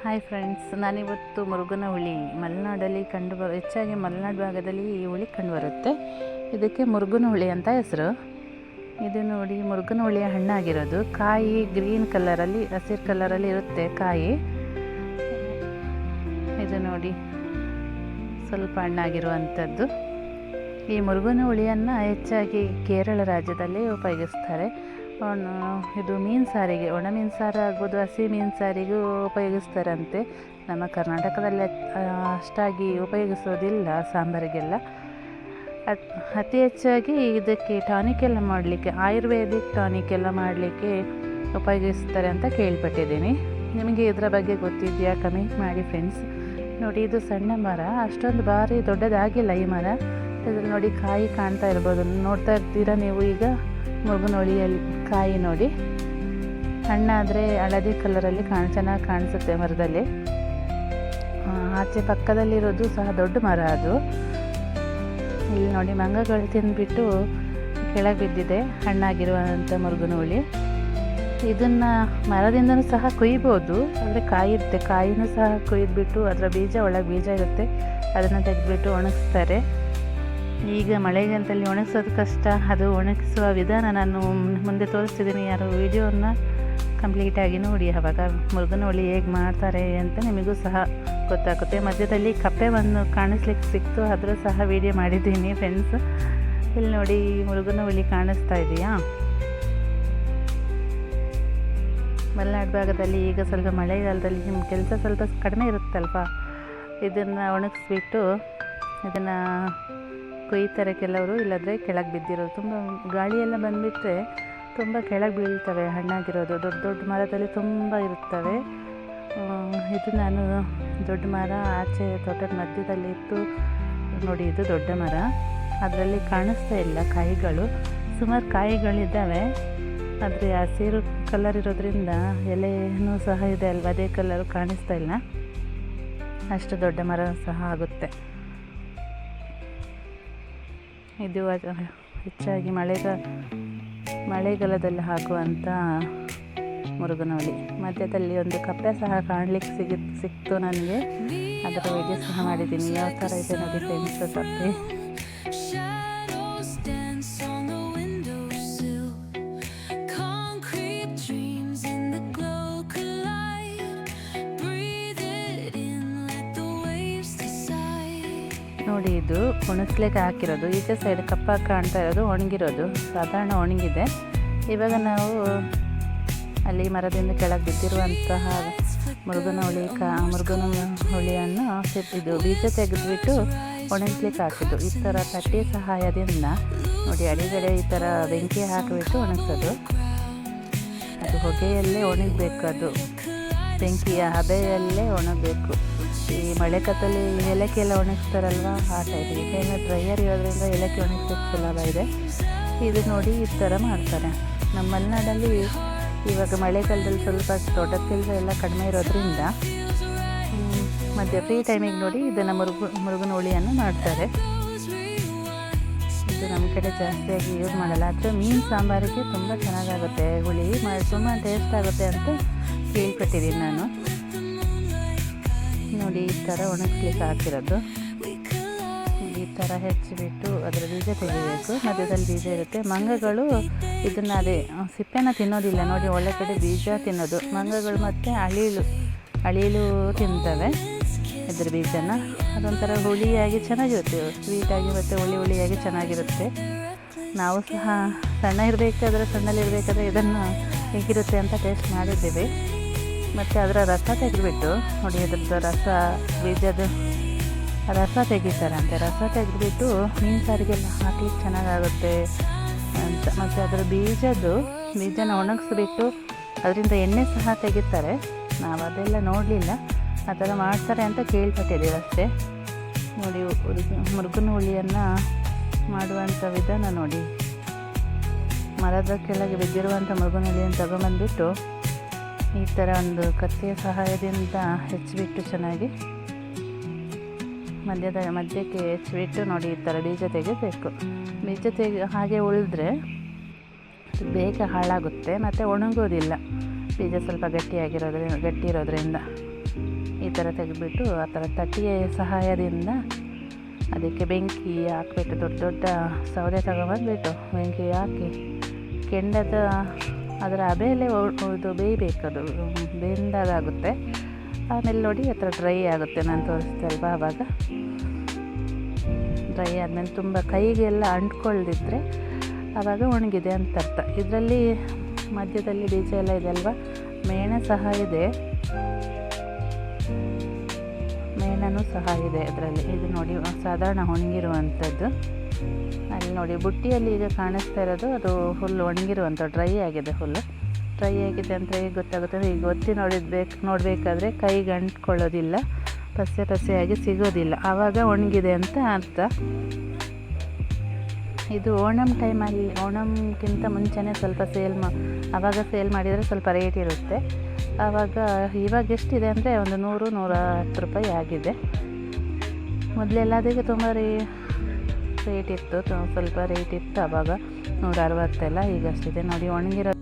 Hi friends, ನಾನಿವತ್ತು ಮುರುಗನ ಹುಳಿ ಮಲೆನಾಡಲ್ಲಿ ಹೆಚ್ಚಾಗಿ ಮಲೆನಾಡು ಭಾಗದಲ್ಲಿ ಈ ಹುಳಿ ಕಂಡುಬರುತ್ತೆ. ಇದಕ್ಕೆ ಮುರುಗನ ಹುಳಿ ಅಂತ ಹೆಸರು. ಇದು ನೋಡಿ, ಮುರುಗನ ಹುಳಿಯ ಹಣ್ಣಾಗಿರೋದು. ಕಾಯಿ ಗ್ರೀನ್ ಕಲರಲ್ಲಿ, ಹಸಿರು ಕಲರಲ್ಲಿ ಇರುತ್ತೆ ಕಾಯಿ. ಇದು ನೋಡಿ, ಸ್ವಲ್ಪ ಹಣ್ಣಾಗಿರುವಂಥದ್ದು. ಈ ಮುರುಗನ ಹುಳಿಯನ್ನು ಹೆಚ್ಚಾಗಿ ಕೇರಳ ರಾಜ್ಯದಲ್ಲಿ ಉಪಯೋಗಿಸ್ತಾರೆ. ಇದು ಮೀನು ಸಾರಿಗೆ, ಒಣ ಮೀನು ಸಾರು ಆಗ್ಬೋದು, ಹಸಿ ಮೀನು ಸಾರಿಗೂ ಉಪಯೋಗಿಸ್ತಾರಂತೆ. ನಮ್ಮ ಕರ್ನಾಟಕದಲ್ಲಿ ಅಷ್ಟಾಗಿ ಉಪಯೋಗಿಸೋದಿಲ್ಲ ಸಾಂಬಾರಿಗೆಲ್ಲ. ಅತಿ ಹೆಚ್ಚಾಗಿ ಇದಕ್ಕೆ ಟಾನಿಕ್ ಎಲ್ಲ ಮಾಡಲಿಕ್ಕೆ, ಆಯುರ್ವೇದಿಕ್ ಟಾನಿಕ್ ಎಲ್ಲ ಮಾಡಲಿಕ್ಕೆ ಉಪಯೋಗಿಸ್ತಾರೆ ಅಂತ ಕೇಳ್ಪಟ್ಟಿದ್ದೀನಿ. ನಿಮಗೆ ಇದರ ಬಗ್ಗೆ ಗೊತ್ತಿದೆಯಾ? ಕಮೆಂಟ್ ಮಾಡಿ ಫ್ರೆಂಡ್ಸ್. ನೋಡಿ, ಇದು ಸಣ್ಣ ಮರ, ಅಷ್ಟೊಂದು ಭಾರಿ ದೊಡ್ಡದಾಗಿಲ್ಲ ಈ ಮರ. ಇದ್ರಲ್ಲಿ ನೋಡಿ ಕಾಯಿ ಕಾಣ್ತಾ ಇರ್ಬೋದು, ನೋಡ್ತಾ ಇರ್ತೀರಾ ನೀವು. ಈಗ ಮುರುಗನ ಹುಳಿಯಲ್ಲಿ ಕಾಯಿ ನೋಡಿ, ಹಣ್ಣಾದರೆ ಹಳದಿ ಕಲರಲ್ಲಿ ಚೆನ್ನಾಗಿ ಕಾಣಿಸುತ್ತೆ ಮರದಲ್ಲಿ. ಆಚೆ ಪಕ್ಕದಲ್ಲಿರೋದು ಸಹ ದೊಡ್ಡ ಮರ ಅದು. ಇಲ್ಲಿ ನೋಡಿ, ಮಂಗಗಳು ತಿಂದುಬಿಟ್ಟು ಕೆಳಗೆ ಬಿದ್ದಿದೆ ಹಣ್ಣಾಗಿರುವಂಥ ಮುರುಗನ ಹುಳಿ. ಇದನ್ನು ಮರದಿಂದನೂ ಸಹ ಕೊಯ್ಬೋದು, ಆದರೆ ಕಾಯಿ ಇರುತ್ತೆ, ಕಾಯಿನೂ ಸಹ ಕೊಯ್ದುಬಿಟ್ಟು ಅದರ ಒಳಗೆ ಬೀಜ ಇರುತ್ತೆ, ಅದನ್ನು ತೆಗೆದುಬಿಟ್ಟು ಒಣಗಿಸ್ತಾರೆ. ಈಗ ಮಳೆಗಾಲದಲ್ಲಿ ಒಣಗಿಸೋದು ಕಷ್ಟ. ಅದು ಒಣಗಿಸುವ ವಿಧಾನ ನಾನು ಮುಂದೆ ತೋರಿಸ್ತಿದ್ದೀನಿ. ಯಾರು ವಿಡಿಯೋನ ಕಂಪ್ಲೀಟಾಗಿ ನೋಡಿ, ಆವಾಗ ಮುರುಗನ ಹುಳಿ ಹೇಗೆ ಮಾಡ್ತಾರೆ ಅಂತ ನಿಮಗೂ ಸಹ ಗೊತ್ತಾಗುತ್ತೆ. ಮಧ್ಯದಲ್ಲಿ ಕಪ್ಪೆ ಒಂದು ಕಾಣಿಸ್ಲಿಕ್ಕೆ ಸಿಕ್ತು, ಅದರ ಸಹ ವಿಡಿಯೋ ಮಾಡಿದ್ದೀನಿ ಫ್ರೆಂಡ್ಸ್. ಇಲ್ಲಿ ನೋಡಿ, ಮುರುಗನ ಹುಳಿ ಕಾಣಿಸ್ತಾ ಇದೆಯಾ? ಮಲೆನಾಡು ಭಾಗದಲ್ಲಿ ಈಗ ಸ್ವಲ್ಪ ಮಳೆಗಾಲದಲ್ಲಿ ನಿಮ್ಮ ಕೆಲಸ ಸ್ವಲ್ಪ ಕಡಿಮೆ ಇರುತ್ತಲ್ವ, ಇದನ್ನು ಒಣಗಿಸ್ಬಿಟ್ಟು ಇದನ್ನು ಕೊಯ್ತಾರೆ ಕೆಲವರು. ಇಲ್ಲದ್ರೆ ಕೆಳಗೆ ಬಿದ್ದಿರೋದು, ತುಂಬ ಗಾಳಿಯೆಲ್ಲ ಬಂದುಬಿಟ್ರೆ ತುಂಬ ಕೆಳಗೆ ಬೀಳ್ತವೆ. ಹಣ್ಣಾಗಿರೋದು ದೊಡ್ಡ ದೊಡ್ಡ ಮರದಲ್ಲಿ ತುಂಬ ಇರುತ್ತವೆ. ಇದು ನಾನು ದೊಡ್ಡ ಮರ ಆಚೆ ತೋಟದ ಮಧ್ಯದಲ್ಲಿ ಇತ್ತು ನೋಡಿ. ಇದು ದೊಡ್ಡ ಮರ, ಅದರಲ್ಲಿ ಕಾಣಿಸ್ತಾ ಇಲ್ಲ ಕಾಯಿಗಳು. ಸುಮಾರು ಕಾಯಿಗಳಿದ್ದಾವೆ, ಆದರೆ ಹಸಿರು ಕಲರ್ ಇರೋದ್ರಿಂದ ಎಲೆನೂ ಸಹ ಇದೆ ಅಲ್ವ, ಅದೇ ಕಲರು ಕಾಣಿಸ್ತಾ ಇಲ್ಲ. ಅಷ್ಟು ದೊಡ್ಡ ಮರ ಸಹ ಆಗುತ್ತೆ. ಇದು ಹೆಚ್ಚಾಗಿ ಮಳೆಗಾಲದಲ್ಲಿ ಹಾಕುವಂಥ ಮುರುಗನ ಹುಳಿ. ಮಧ್ಯದಲ್ಲಿ ಒಂದು ಕಪ್ಪೆ ಸಹ ಕಾಣಲಿಕ್ಕೆ ಸಿಕ್ತು ನನಗೆ, ಅದರ ವಿಡಿಯೋ ಸಹ ಮಾಡಿದ್ದೀನಿ. ಯಾವ ಥರ ಇದೆ ನೋಡಿ ಫ್ರೆಂಡ್ಸ್ ಕಪ್ಪೆ. ನೋಡಿ, ಇದು ಒಣಗಿಸ್ಲಿಕ್ಕೆ ಹಾಕಿರೋದು. ಈಚೆ ಸೈಡ್ ಕಪ್ಪಾಗಿ ಕಾಣ್ತಾ ಇರೋದು ಒಣಗಿರೋದು, ಸಾಧಾರಣ ಒಣಗಿದೆ. ಇವಾಗ ನಾವು ಅಲ್ಲಿ ಮರದಿಂದ ಕೆಳಗೆ ಬಿದ್ದಿರುವಂತಹ ಮುರುಗನ ಹುಳಿಯನ್ನು ಇದು ಬೀಜ ತೆಗೆದುಬಿಟ್ಟು ಒಣಗಿಸ್ಲಿಕ್ಕೆ ಹಾಕಿದ್ದು. ಈ ಥರ ತಟ್ಟೆ ಸಹಾಯದಿಂದ ನೋಡಿ, ಅಡಿಗಡೆ ಈ ಥರ ಬೆಂಕಿ ಹಾಕಿಬಿಟ್ಟು ಒಣಗಿಸೋದು. ಅದು ಹೊಗೆಯಲ್ಲೇ ಒಣಗಬೇಕು, ಅದು ಬೆಂಕಿಯ ಹಬೆಯಲ್ಲೇ ಒಣಗಬೇಕು. ಈ ಮಳೆಗಾಲದಲ್ಲಿ ಏಲಕ್ಕಿ ಎಲ್ಲ ಒಣಗಿಸ್ತಾರಲ್ವ, ಆ ಟೈಪ್. ಈಗೇನು ಡ್ರೈಯರ್ ಇರೋದ್ರಿಂದ ಏಲಕ್ಕಿ ಒಣಗಿಸೋದು ಸುಲಭ ಇದೆ. ಇದು ನೋಡಿ, ಈ ಥರ ಮಾಡ್ತಾರೆ. ನಮ್ಮ ಮಲೆನಾಡಲ್ಲಿ ಇವಾಗ ಮಳೆಗಾಲದಲ್ಲಿ ಸ್ವಲ್ಪ ತೋಟದ ಕೆಲಸ ಎಲ್ಲ ಕಡಿಮೆ ಇರೋದ್ರಿಂದ ಫ್ರೀ ಟೈಮಿಗೆ ನೋಡಿ ಇದನ್ನು ಮುರುಗನ ಹುಳಿಯನ್ನು ಮಾಡ್ತಾರೆ. ಇದು ನಮ್ಮ ಕಡೆ ಜಾಸ್ತಿಯಾಗಿ ಯೂಸ್ ಮಾಡಲ್ಲ, ಆದರೆ ಮೀನು ಸಾಂಬಾರಿಗೆ ತುಂಬ ಚೆನ್ನಾಗಾಗುತ್ತೆ ಹುಳಿ, ತುಂಬ ಟೇಸ್ಟ್ ಆಗುತ್ತೆ ಅಂತ ಕೇಳ್ಪಟ್ಟಿದ್ದೀನಿ ನಾನು. ನೋಡಿ, ಈ ಥರ ಒಣಗಿಸ್ಲಿಕ್ಕೆ ಹಾಕಿರೋದು. ಈ ಥರ ಹೆಚ್ಚಿಬಿಟ್ಟು ಅದರ ಬೀಜ ತೆಗಿಬೇಕು. ಮಧ್ಯದಲ್ಲಿ ಬೀಜ ಇರುತ್ತೆ. ಮಂಗಗಳು ಇದನ್ನು ಅದೇ ಸಿಪ್ಪೆನ ತಿನ್ನೋದಿಲ್ಲ ನೋಡಿ, ಒಳಗಡೆ ಬೀಜ ತಿನ್ನೋದು. ಮಂಗಗಳು ಮತ್ತು ಅಳಿಲು ತಿಂತವೆ ಇದ್ರ ಬೀಜನ. ಅದೊಂಥರ ಹುಳಿಯಾಗಿ ಚೆನ್ನಾಗಿರುತ್ತೆ, ಸ್ವೀಟಾಗಿ ಮತ್ತು ಹುಳಿಯಾಗಿ ಚೆನ್ನಾಗಿರುತ್ತೆ. ನಾವು ಸಹ ಸಣ್ಣಲ್ಲಿರಬೇಕಾದ್ರೆ ಇದನ್ನು ಹೇಗಿರುತ್ತೆ ಅಂತ ಟೇಸ್ಟ್ ಮಾಡಿದ್ದೀವಿ. ಮತ್ತು ಅದರ ರಸ ತೆಗೆದುಬಿಟ್ಟು ನೋಡಿ, ಅದ್ರದ್ದು ಬೀಜದ ರಸ ತೆಗಿತಾರಂತೆ. ರಸ ತೆಗೆದುಬಿಟ್ಟು ಮೀನು ಸಾರಿಗೆಲ್ಲ ಹಾಕ್ಲಿಕ್ಕೆ ಚೆನ್ನಾಗಾಗುತ್ತೆ ಅಂತ. ಮತ್ತು ಅದರ ಬೀಜನ ಒಣಗಿಸ್ಬಿಟ್ಟು ಅದರಿಂದ ಎಣ್ಣೆ ಸಹ ತೆಗಿತಾರೆ. ನಾವು ಅದೆಲ್ಲ ನೋಡಲಿಲ್ಲ, ಆ ಥರ ಮಾಡ್ತಾರೆ ಅಂತ ಕೇಳ್ಪಟ್ಟಿದ್ದೀವಿ ಅಷ್ಟೇ. ನೋಡಿ, ಮುರುಗನ ಹುಳಿಯನ್ನು ಮಾಡುವಂಥ ವಿಧಾನ ನೋಡಿ. ಮರದ ಕೆಳಗೆ ಬಿದ್ದಿರುವಂಥ ಮುರುಗನ ಹುಳಿಯನ್ನು ತಗೊಂಬಂದ್ಬಿಟ್ಟು ಈ ಥರ ಒಂದು ಕತ್ತಿಯ ಸಹಾಯದಿಂದ ಹೆಚ್ಚಿಬಿಟ್ಟು ಚೆನ್ನಾಗಿ ಮಧ್ಯಕ್ಕೆ ಹೆಚ್ಚಿಬಿಟ್ಟು ನೋಡಿ, ಈ ಥರ ಬೀಜ ತೆಗಿಬೇಕು. ಹಾಗೆ ಉಳಿದ್ರೆ ಬೇಗ ಹಾಳಾಗುತ್ತೆ ಮತ್ತು ಒಣಗೋದಿಲ್ಲ. ಬೀಜ ಸ್ವಲ್ಪ ಗಟ್ಟಿ ಇರೋದ್ರಿಂದ ಈ ಥರ ತೆಗೆದುಬಿಟ್ಟು ಆ ಥರ ತಟ್ಟಿಯ ಸಹಾಯದಿಂದ ಅದಕ್ಕೆ ಬೆಂಕಿ ಹಾಕ್ಬಿಟ್ಟು ದೊಡ್ಡ ದೊಡ್ಡ ಸೌದೆ ತಗೊಬಂದ್ಬಿಟ್ಟು ಬೆಂಕಿ ಹಾಕಿ ಕೆಂಡದ ಅದರ ಹಬೆಯಲ್ಲೇ ಇದು ಬೇಯಬೇಕದು, ಬೆಂದಾಗುತ್ತೆ. ಆಮೇಲೆ ನೋಡಿ ಆ ಥರ ಡ್ರೈ ಆಗುತ್ತೆ. ನಾನು ತೋರಿಸ್ತಾ ಅಲ್ವಾ, ಆವಾಗ ಡ್ರೈ ಆದಮೇಲೆ ತುಂಬ ಕೈಗೆಲ್ಲ ಅಂಟ್ಕೊಳ್ದಿದ್ರೆ ಆವಾಗ ಒಣಗಿದೆ ಅಂತ ಅರ್ಥ. ಇದರಲ್ಲಿ ಮಧ್ಯದಲ್ಲಿ ಬೀಜ ಎಲ್ಲ ಇದೆ ಅಲ್ವಾ, ಮೇಣ ಸಹ ಇದೆ, ಮೇಣನೂ ಸಹ ಇದೆ ಅದರಲ್ಲಿ. ಇದು ನೋಡಿ ಸಾಧಾರಣ ಒಣಗಿರುವಂಥದ್ದು. ಅಲ್ಲಿ ನೋಡಿ ಬುಟ್ಟಿಯಲ್ಲಿ ಈಗ ಕಾಣಿಸ್ತಾ ಇರೋದು ಅದು ಫುಲ್ ಒಣಗಿರುವಂಥ ಡ್ರೈ ಆಗಿದೆ. ಫುಲ್ಲು ಡ್ರೈ ಆಗಿದೆ ಅಂತ ಹೇಗೆ ಗೊತ್ತಾಗುತ್ತೆ, ಈಗ ಒತ್ತಿ ನೋಡಬೇಕಾದ್ರೆ ಕೈಗೆ ಅಂಟ್ಕೊಳ್ಳೋದಿಲ್ಲ, ಪಸೆ ಪಸೆಯಾಗಿ ಸಿಗೋದಿಲ್ಲ, ಆವಾಗ ಒಣಗಿದೆ ಅಂತ ಅರ್ಥ. ಇದು ಓಣಂ ಟೈಮಲ್ಲಿ, ಓಣಂಗಿಂತ ಮುಂಚೆನೇ ಸ್ವಲ್ಪ ಆವಾಗ ಸೇಲ್ ಮಾಡಿದರೆ ಸ್ವಲ್ಪ ರೇಟ್ ಇರುತ್ತೆ. ಆವಾಗ ಇವಾಗ ಎಷ್ಟಿದೆ ಅಂದರೆ ಒಂದು 100-110 ರೂಪಾಯಿ ಆಗಿದೆ. ಮೊದಲೆಲ್ಲ ಅದಕ್ಕೆ ತುಂಬ ರೇಟ್ ಇತ್ತು, ಸ್ವಲ್ಪ ರೇಟ್ ಇತ್ತು ಆವಾಗ 160 ಎಲ್ಲ. ಈಗ ಅಷ್ಟಿದೆ ನೋಡಿ. ಒಣಗಿರೋ